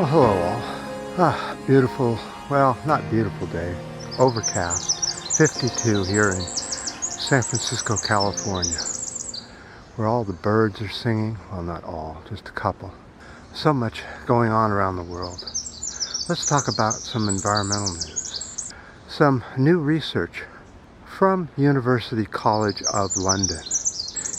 Well, hello all. Beautiful, well, not beautiful day. Overcast. 52 here in San Francisco, California, where all the birds are singing. Well, not all, just a couple. So much going on around the world. Let's talk about some environmental news. Some new research from University College of London.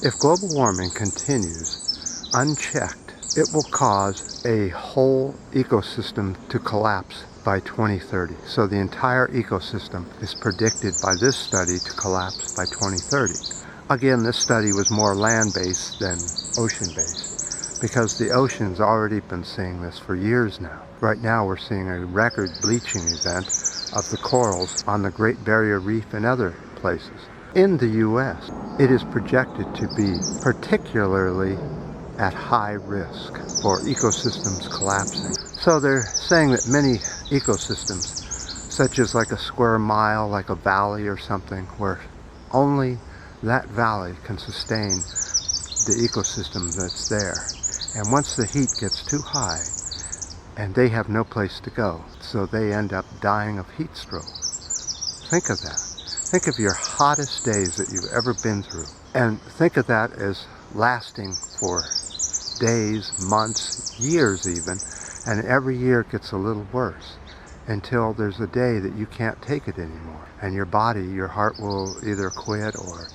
If global warming continues unchecked, it will cause a whole ecosystem to collapse by 2030. So the entire ecosystem is predicted by this study to collapse by 2030. Again, this study was more land-based than ocean-based because the ocean's already been seeing this for years now. Right now we're seeing a record bleaching event of the corals on the Great Barrier Reef and other places. In the U.S., it is projected to be particularly at high risk for ecosystems collapsing. So they're saying that many ecosystems, such as like a square mile, like a valley or something, where only that valley can sustain the ecosystem that's there. And once the heat gets too high, and they have no place to go, so they end up dying of heat stroke. Think of that. Think of your hottest days that you've ever been through, and think of that as lasting for days, months, years even, and every year it gets a little worse until there's a day that you can't take it anymore, and your body, your heart will either quit or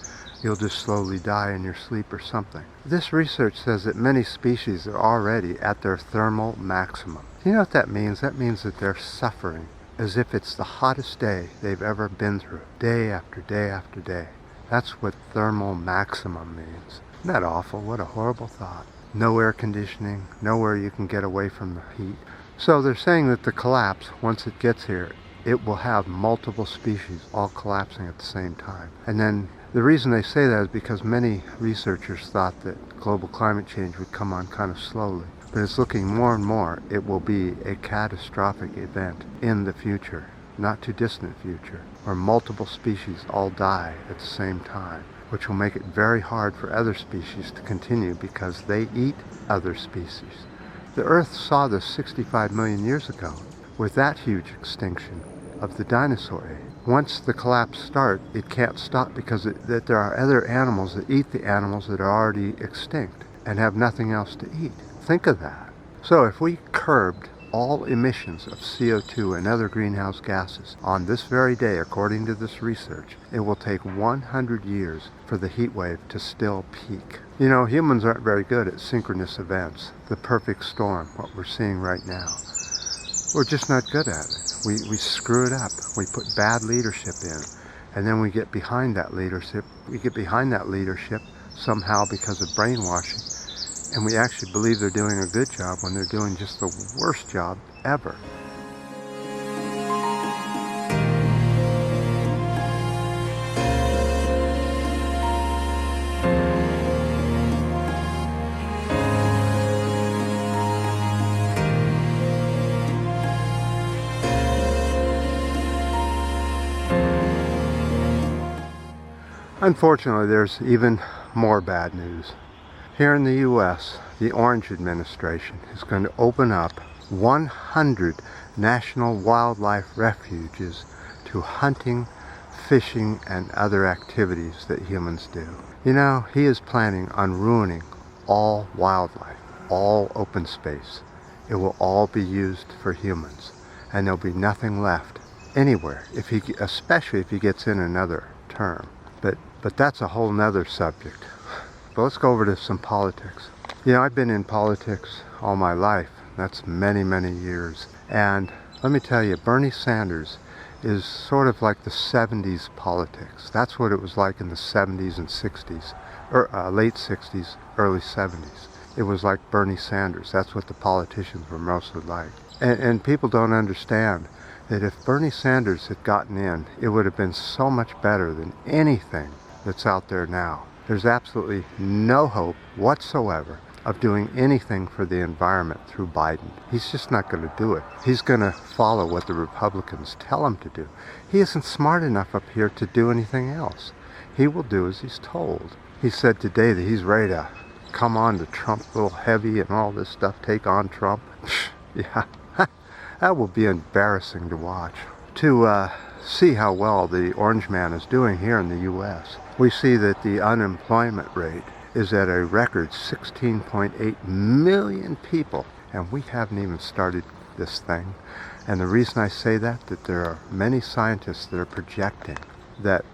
you'll just slowly die in your sleep or something. This research says that many species are already at their thermal maximum. You know what that means? That means that they're suffering as if it's the hottest day they've ever been through, day after day after day. That's what thermal maximum means. Isn't that awful? What a horrible thought. No air conditioning, nowhere you can get away from the heat. So they're saying that the collapse, once it gets here, it will have multiple species all collapsing at the same time. And then the reason they say that is because many researchers thought that global climate change would come on kind of slowly. But it's looking more and more it will be a catastrophic event in the future, not too distant future, where multiple species all die at the same time, which will make it very hard for other species to continue because they eat other species. The Earth saw this 65 million years ago with that huge extinction of the dinosaur age. Once the collapse starts, it can't stop because that there are other animals that eat the animals that are already extinct and have nothing else to eat. Think of that. So if we curbed all emissions of CO2 and other greenhouse gases on this very day, according to this research, it will take 100 years for the heat wave to still peak. You know, humans aren't very good at synchronous events. The perfect storm, what we're seeing right now. We're just not good at it. We screw it up. We put bad leadership in, and then we get behind that leadership. We get behind that leadership somehow because of brainwashing, and we actually believe they're doing a good job when they're doing just the worst job ever. Unfortunately, there's even more bad news. Here in the U.S., the Orange administration is going to open up 100 national wildlife refuges to hunting, fishing, and other activities that humans do. You know, he is planning on ruining all wildlife, all open space. It will all be used for humans, and there'll be nothing left anywhere, especially if he gets in another term. But that's a whole nother subject. But let's go over to some politics. You know, I've been in politics all my life. That's many, many years. And let me tell you, Bernie Sanders is sort of like the 70s politics. That's what it was like in the 70s and 60s, or late 60s, early 70s. It was like Bernie Sanders. That's what the politicians were mostly like. And people don't understand that if Bernie Sanders had gotten in, it would have been so much better than anything that's out there now. There's absolutely no hope whatsoever of doing anything for the environment through Biden. He's just not going to do it. He's going to follow what the Republicans tell him to do. He isn't smart enough up here to do anything else. He will do as he's told. He said today that he's ready to come on to Trump a little heavy and all this stuff, take on Trump. Yeah, That will be embarrassing to watch. To see how well the orange man is doing here in the U.S., we see that the unemployment rate is at a record 16.8 million people, and we haven't even started this thing. And the reason I say that there are many scientists that are projecting that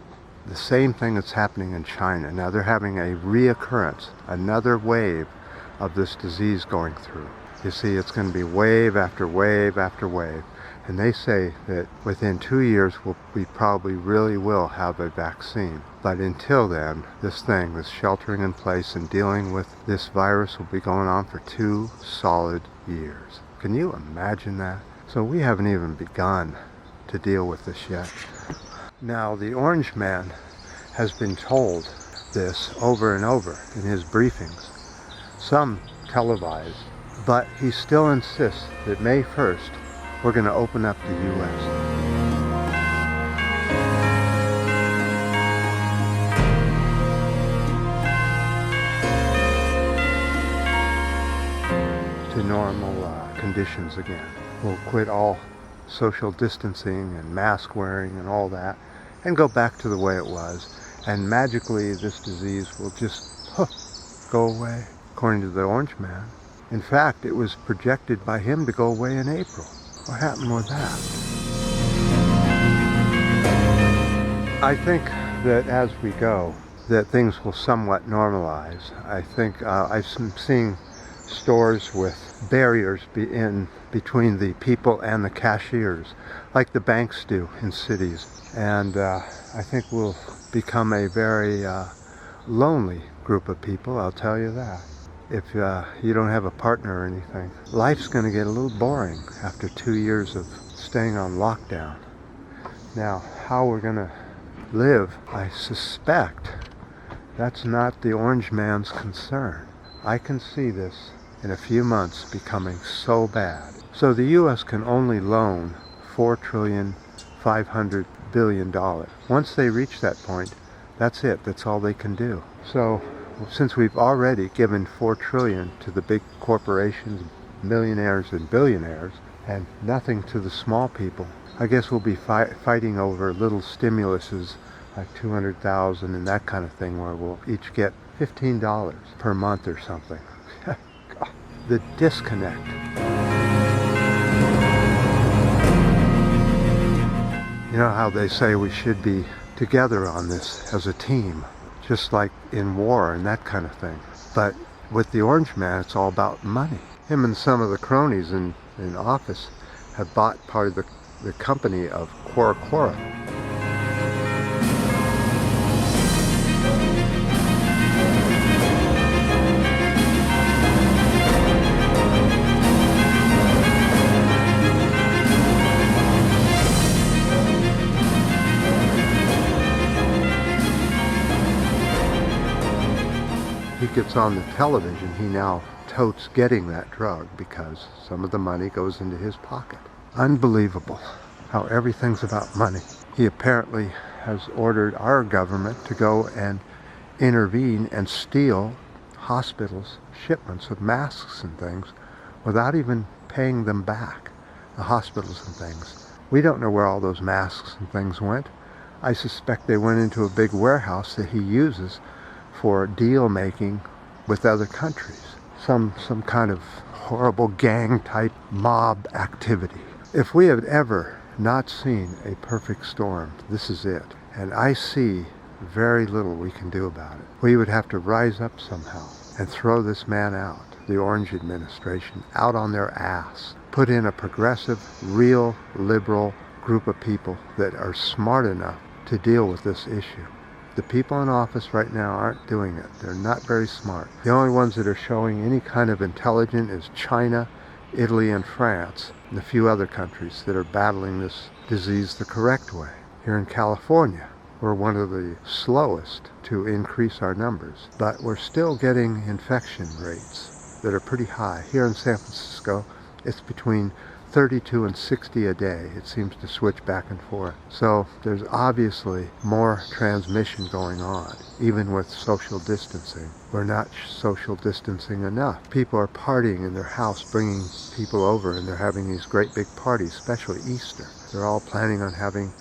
the same thing that's happening in China. Now they're having a reoccurrence, another wave of this disease going through. You see, it's going to be wave after wave after wave. And they say that within 2 years we probably really will have a vaccine. But until then, this sheltering in place and dealing with this virus will be going on for 2 solid years. Can you imagine that? So we haven't even begun to deal with this yet. Now, the orange man has been told this over and over in his briefings, some televised, but he still insists that May 1st, we're going to open up the U.S. to normal conditions again. We'll quit all social distancing and mask wearing and all that and go back to the way it was. And magically this disease will just go away, according to the orange man. In fact, it was projected by him to go away in April. What happened with that? I think that as we go, that things will somewhat normalize. I think I've been seeing stores with barriers between the people and the cashiers, like the banks do in cities. And I think we'll become a very lonely group of people, I'll tell you that. If you don't have a partner or anything. Life's going to get a little boring after 2 years of staying on lockdown. Now, how we're going to live, I suspect that's not the orange man's concern. I can see this in a few months becoming so bad. So the U.S. can only loan $4.5 trillion. Once they reach that point, that's it. That's all they can do. So since we've already given $4 trillion to the big corporations, millionaires and billionaires, and nothing to the small people, I guess we'll be fighting over little stimuluses like $200,000 and that kind of thing, where we'll each get $15 per month or something. The disconnect. You know how they say we should be together on this as a team, just like in war and that kind of thing. But with the orange man, it's all about money. Him and some of the cronies in office have bought part of the company of Cora. He gets on the television, he now totes getting that drug because some of the money goes into his pocket. Unbelievable how everything's about money. He apparently has ordered our government to go and intervene and steal hospitals' shipments of masks and things without even paying them back, the hospitals and things. We don't know where all those masks and things went. I suspect they went into a big warehouse that he uses for deal making with other countries. Some kind of horrible gang type mob activity. If we have ever not seen a perfect storm, this is it. And I see very little we can do about it. We would have to rise up somehow and throw this man out, the Orange administration, out on their ass. Put in a progressive, real, liberal group of people that are smart enough to deal with this issue. The people in office right now aren't doing it. They're not very smart. The only ones that are showing any kind of intelligence is China, Italy, and France, and a few other countries that are battling this disease the correct way. Here in California, we're one of the slowest to increase our numbers, but we're still getting infection rates that are pretty high. Here in San Francisco, it's between 32 and 60 a day. It seems to switch back and forth. So there's obviously more transmission going on, even with social distancing. We're not social distancing enough. People are partying in their house, bringing people over, and they're having these great big parties, especially Easter. They're all planning on having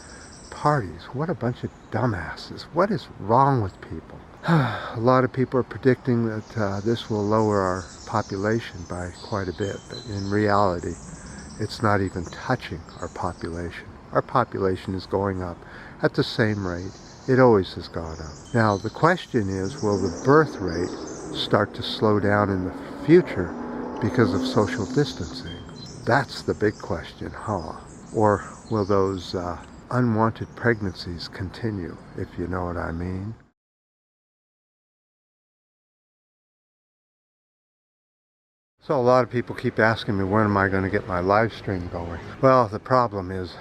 parties. What a bunch of dumbasses. What is wrong with people? A lot of people are predicting that this will lower our population by quite a bit, but in reality, it's not even touching our population. Our population is going up at the same rate it always has gone up. Now, the question is, will the birth rate start to slow down in the future because of social distancing? That's the big question, huh? Or will those unwanted pregnancies continue, if you know what I mean? So a lot of people keep asking me, when am I going to get my live stream going? Well, the problem is,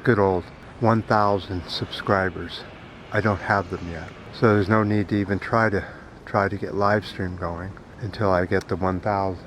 good old 1,000 subscribers. I don't have them yet. So there's no need to even try to get live stream going until I get the 1,000.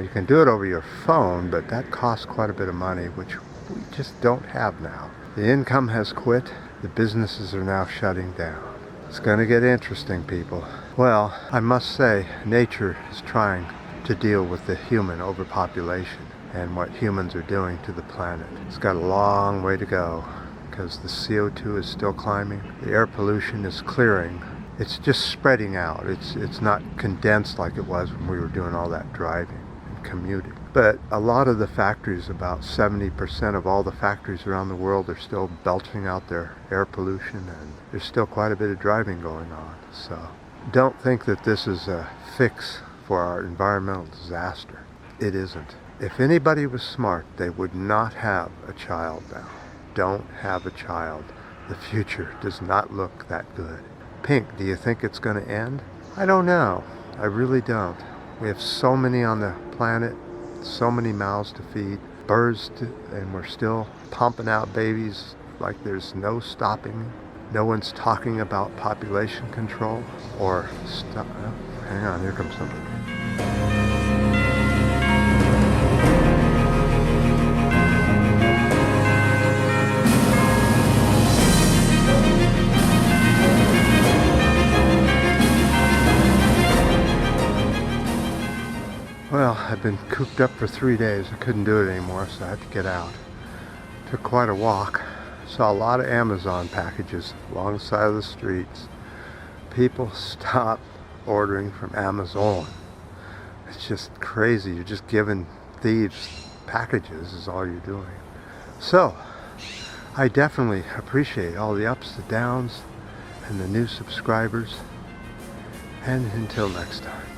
You can do it over your phone, but that costs quite a bit of money, which we just don't have now. The income has quit. The businesses are now shutting down. It's going to get interesting, people. Well, I must say, nature is trying to deal with the human overpopulation and what humans are doing to the planet. It's got a long way to go because the CO2 is still climbing. The air pollution is clearing. It's just spreading out. It's not condensed like it was when we were doing all that driving and commuting. But a lot of the factories, about 70% of all the factories around the world, are still belching out their air pollution, and there's still quite a bit of driving going on. So don't think that this is a fix for our environmental disaster. It isn't. If anybody was smart, they would not have a child now. Don't have a child. The future does not look that good. Pink, do you think it's going to end? I don't know. I really don't. We have so many on the planet, so many mouths to feed, and we're still pumping out babies like there's no stopping. No one's talking about population control or stop. Hang on, here comes somebody. Well, I've been cooped up for 3 days. I couldn't do it anymore, so I had to get out. Took quite a walk. Saw a lot of Amazon packages along the side of the streets. People stop ordering from Amazon. It's just crazy. You're just giving thieves packages is all you're doing. So, I definitely appreciate all the ups and downs and the new subscribers. And until next time.